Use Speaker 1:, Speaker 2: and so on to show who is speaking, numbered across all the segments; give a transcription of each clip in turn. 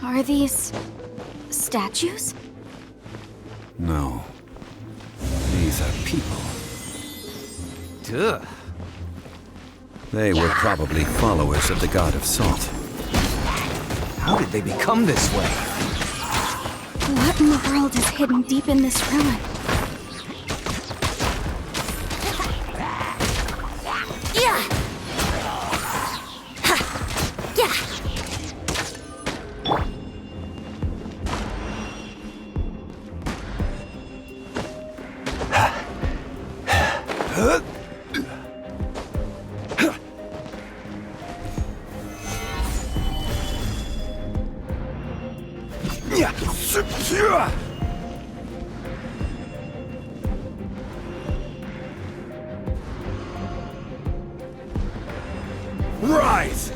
Speaker 1: Are these statues?
Speaker 2: No. These are people.
Speaker 3: Duh.
Speaker 2: They were probably followers of the god of salt.
Speaker 3: How did they become this way?
Speaker 1: What in the world is hidden deep in this ruin? Yeah! Ha! Yeah!
Speaker 2: Rise!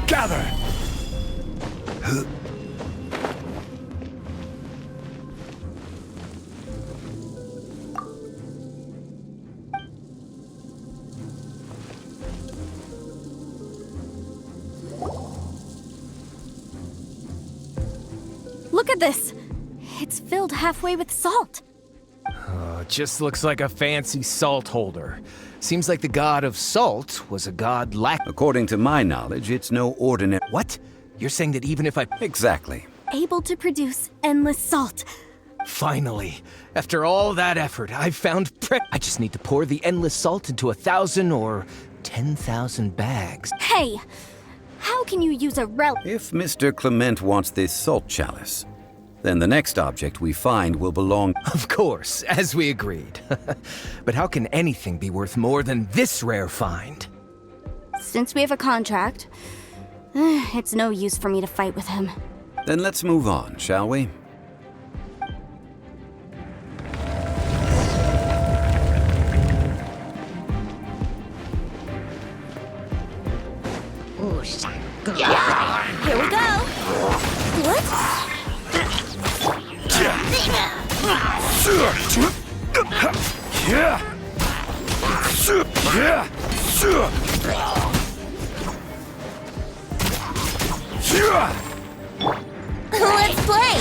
Speaker 2: Gather!
Speaker 1: Look at this! It's filled halfway with salt.
Speaker 3: It just looks like a fancy salt holder. Seems like the god of salt was a god
Speaker 2: According to my knowledge, it's no ordinary...
Speaker 3: What? You're saying that even if I...
Speaker 2: Exactly.
Speaker 1: Able to produce endless salt.
Speaker 3: Finally, after all that effort, I've found I just need to pour the endless salt into 1,000 or 10,000 bags.
Speaker 1: Hey! How can you use a relic?
Speaker 2: If Mr. Clement wants this salt chalice, then the next object we find will belong...
Speaker 3: Of course, as we agreed. But how can anything be worth more than this rare find?
Speaker 1: Since we have a contract, it's no use for me to fight with him.
Speaker 2: Then let's move on, shall we?
Speaker 1: Here we go! What? Let's play!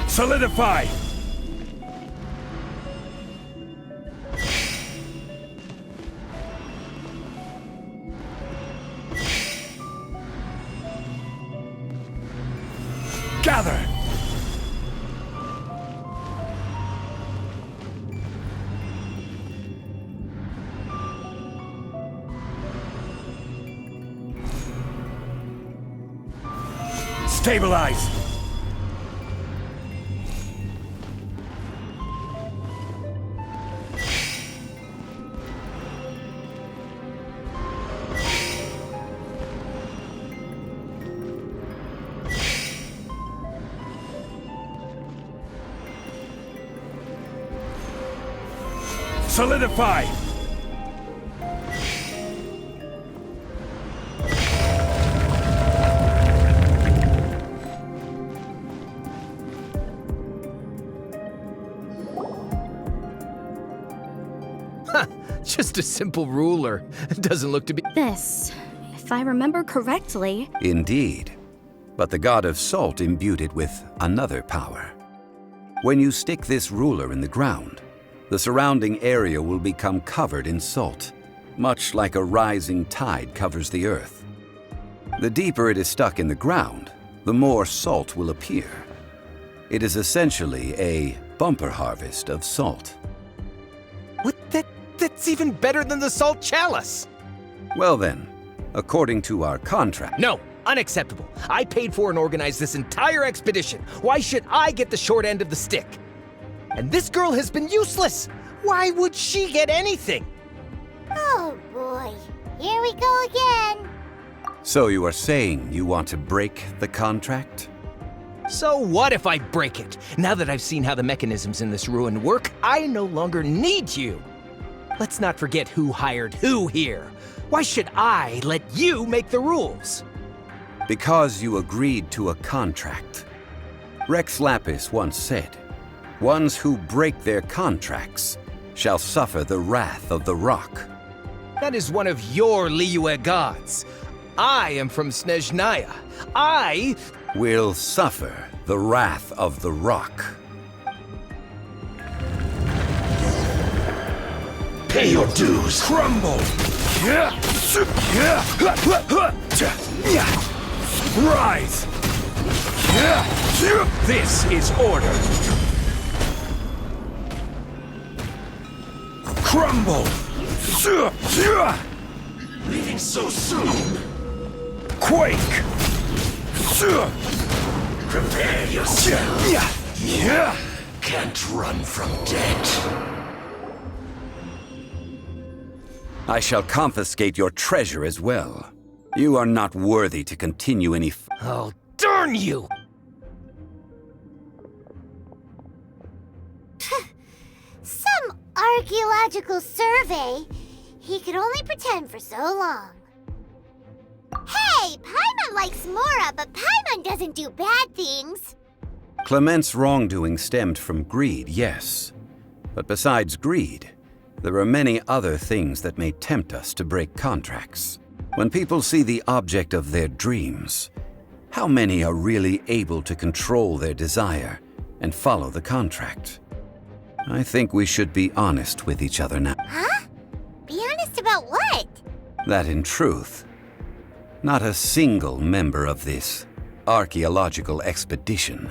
Speaker 2: Solidify! Gather! Stabilize! Solidify!
Speaker 3: Just a simple ruler. It doesn't look to be...
Speaker 1: This, if I remember correctly...
Speaker 2: Indeed. But the god of salt imbued it with another power. When you stick this ruler in the ground, the surrounding area will become covered in salt, much like a rising tide covers the earth. The deeper it is stuck in the ground, the more salt will appear. It is essentially a bumper harvest of salt.
Speaker 3: What? That's even better than the salt chalice!
Speaker 2: Well then, according to our contract.
Speaker 3: No, unacceptable. I paid for and organized this entire expedition. Why should I get the short end of the stick? And this girl has been useless. Why would she get anything?
Speaker 4: Oh boy, here we go again.
Speaker 2: So you are saying you want to break the contract?
Speaker 3: So what if I break it? Now that I've seen how the mechanisms in this ruin work, I no longer need you. Let's not forget who hired who here. Why should I let you make the rules?
Speaker 2: Because you agreed to a contract. Rex Lapis once said, "Ones who break their contracts shall suffer the wrath of the rock."
Speaker 3: That is one of your Liyue gods. I am from Snezhnaya. I
Speaker 2: will suffer the wrath of the rock.
Speaker 5: Pay your dues. Crumble. Rise. This is order. Crumble. Leaving so soon. Quake. Prepare yourself. Can't run from death.
Speaker 2: I shall confiscate your treasure as well. You are not worthy to continue any
Speaker 3: Oh, darn you!
Speaker 4: Some archaeological survey. He could only pretend for so long. Hey, Paimon likes Mora, but Paimon doesn't do bad things.
Speaker 2: Clement's wrongdoing stemmed from greed, yes. But besides greed, there are many other things that may tempt us to break contracts. When people see the object of their dreams, how many are really able to control their desire and follow the contract? I think we should be honest with each other now.
Speaker 4: Huh? Be honest about what?
Speaker 2: That in truth, not a single member of this archaeological expedition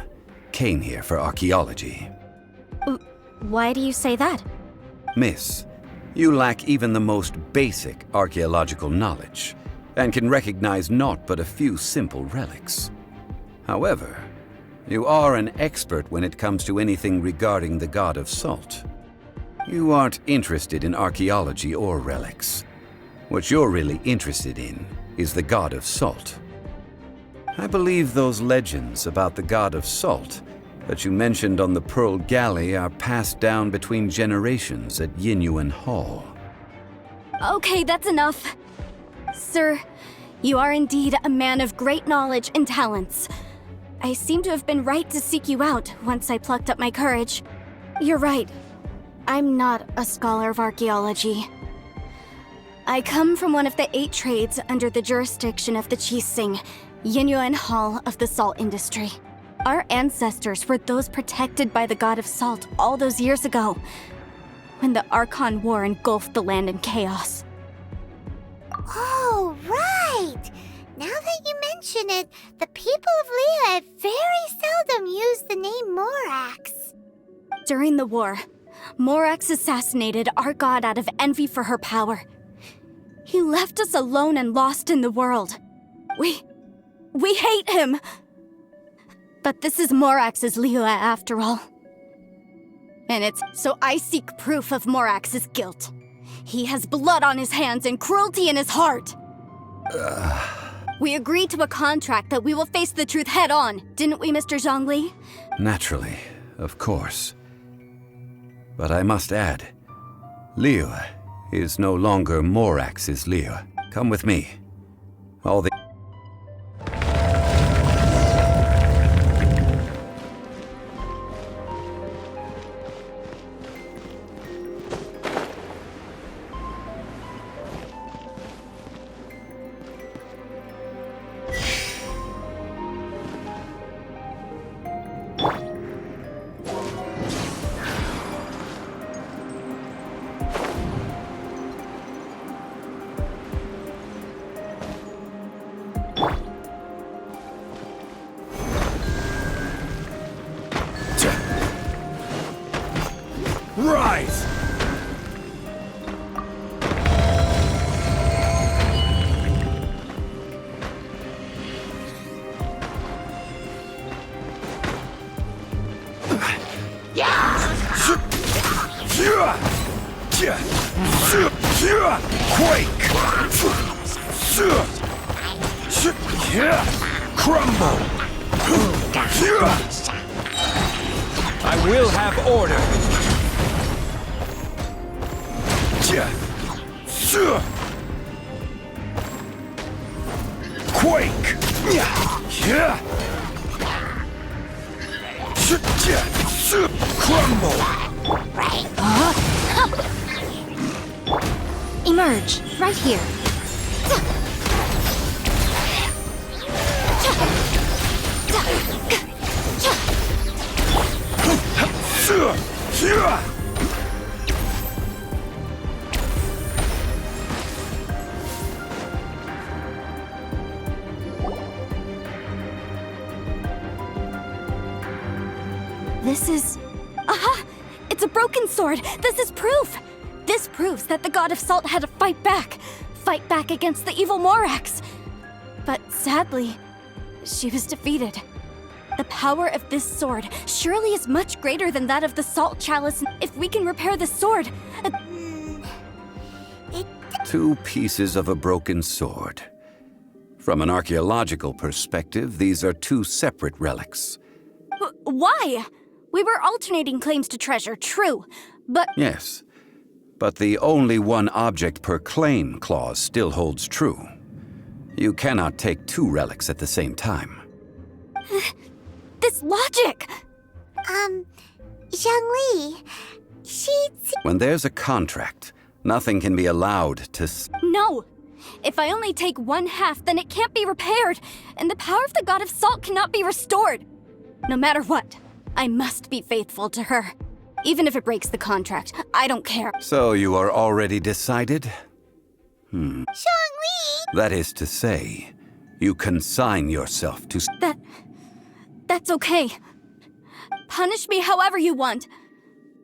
Speaker 2: came here for archaeology.
Speaker 1: Why do you say that?
Speaker 2: Miss, you lack even the most basic archaeological knowledge and can recognize naught but a few simple relics. However, you are an expert when it comes to anything regarding the god of salt. You aren't interested in archaeology or relics. What you're really interested in is the god of salt. I believe those legends about the god of salt that you mentioned on the Pearl Galley are passed down between generations at Yinyuan Hall.
Speaker 1: Okay, that's enough. Sir, you are indeed a man of great knowledge and talents. I seem to have been right to seek you out once I plucked up my courage. You're right. I'm not a scholar of archaeology. I come from one of the 8 trades under the jurisdiction of the Chising, Yinyuan Hall of the salt industry. Our ancestors were those protected by the god of salt all those years ago, when the Archon War engulfed the land in chaos.
Speaker 4: Oh, right! Now that you mention it, the people of Liyue very seldom use the name Morax.
Speaker 1: During the war, Morax assassinated our god out of envy for her power. He left us alone and lost in the world. We hate him! But this is Morax's Liyue after all. And it's so I seek proof of Morax's guilt. He has blood on his hands and cruelty in his heart. We agreed to a contract that we will face the truth head on, didn't we, Mr. Zhongli?
Speaker 2: Naturally, of course. But I must add, Liyue is no longer Morax's Liyue. Come with me. All the
Speaker 5: Quake! Crumble! I will have order! Quake! Crumble!
Speaker 1: Emerge, right here. This is... Aha! It's a broken sword! This is proof! This proves that the God of Salt had to fight back. Fight back against the evil Morax. But sadly, she was defeated. The power of this sword surely is much greater than that of the Salt Chalice. If we can repair the sword...
Speaker 2: Two pieces of a broken sword. From an archaeological perspective, these are two separate relics.
Speaker 1: Why? We were alternating claims to treasure, true, but...
Speaker 2: Yes, but the only one object per claim clause still holds true. You cannot take two relics at the same time.
Speaker 1: This logic!
Speaker 4: Zhongli,
Speaker 2: When there's a contract, nothing can be allowed to...
Speaker 1: No! If I only take one half, then it can't be repaired, and the power of the God of Salt cannot be restored. No matter what, I must be faithful to her. Even if it breaks the contract, I don't care.
Speaker 2: So you are already decided?
Speaker 4: Zhongli!
Speaker 2: That is to say, you consign yourself to...
Speaker 1: That's okay. Punish me however you want.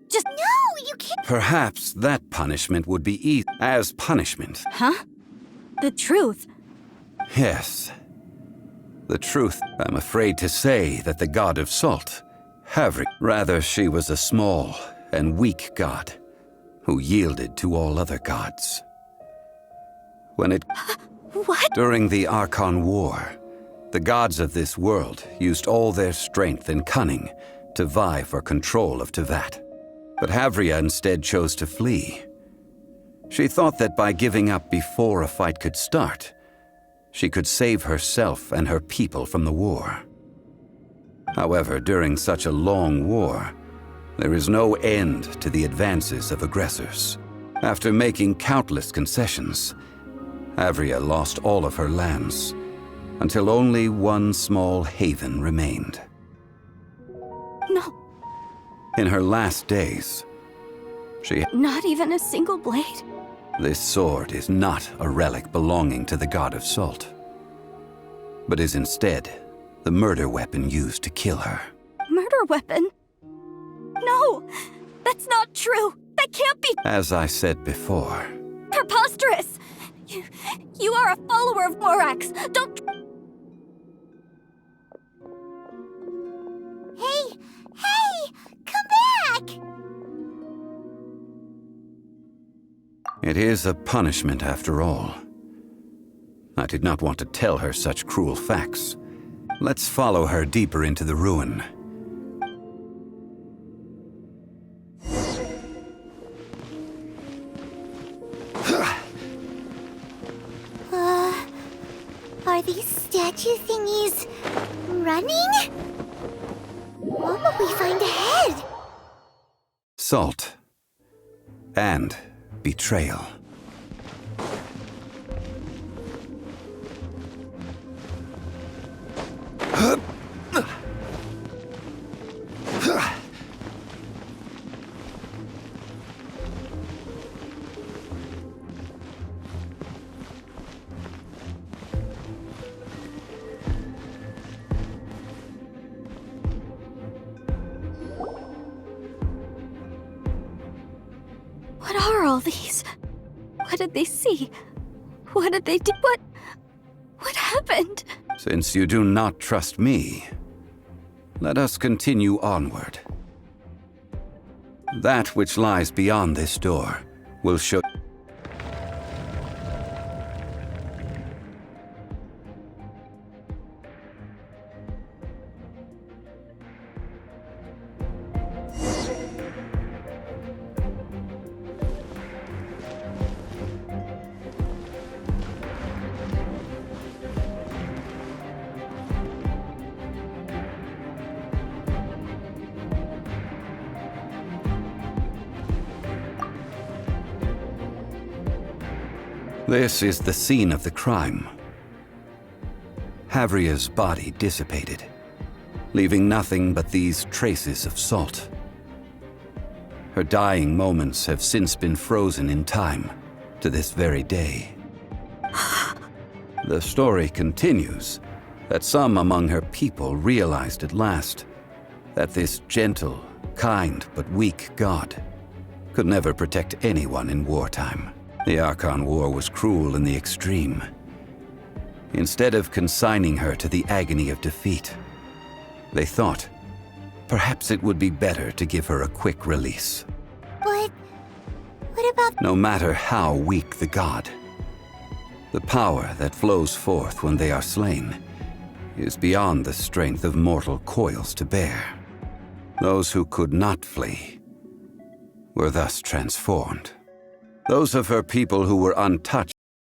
Speaker 1: Just...
Speaker 4: No, you can't...
Speaker 2: Perhaps that punishment would be easy as punishment.
Speaker 1: Huh? The truth.
Speaker 2: Yes. The truth, I'm afraid to say that the God of Salt, rather she was a small and weak god who yielded to all other gods. When it...
Speaker 1: What?
Speaker 2: During the Archon War, the gods of this world used all their strength and cunning to vie for control of Tevat. But Havria instead chose to flee. She thought that by giving up before a fight could start, she could save herself and her people from the war. However, during such a long war, there is no end to the advances of aggressors. After making countless concessions, Havria lost all of her lands, until only one small haven remained.
Speaker 1: No,
Speaker 2: In her last days, she...
Speaker 1: not even a single blade.
Speaker 2: This sword is not a relic belonging to the God of Salt, but is instead the murder weapon used to kill her.
Speaker 1: Murder weapon? No, that's not true. That can't be
Speaker 2: As I said before,
Speaker 1: preposterous. You are a follower of Morax. Don't...
Speaker 4: Hey! Come back!
Speaker 2: it is a punishment after all. I did not want to tell her such cruel facts. Let's follow her deeper into the ruin.
Speaker 4: Are these statue thingies running? What will we find ahead?
Speaker 2: Salt. And betrayal.
Speaker 1: What are all these? What did they see? What did they do? What happened?
Speaker 2: Since you do not trust me, let us continue onward. That which lies beyond this door will show... This is the scene of the crime. Havria's body dissipated, leaving nothing but these traces of salt. Her dying moments have since been frozen in time to this very day. The story continues that some among her people realized at last that this gentle, kind, but weak god could never protect anyone in wartime. The Archon War was cruel in the extreme. Instead of consigning her to the agony of defeat, they thought perhaps it would be better to give her a quick release.
Speaker 4: But what about...
Speaker 2: No matter how weak the god, the power that flows forth when they are slain is beyond the strength of mortal coils to bear. Those who could not flee were thus transformed. Those of her people who were untouched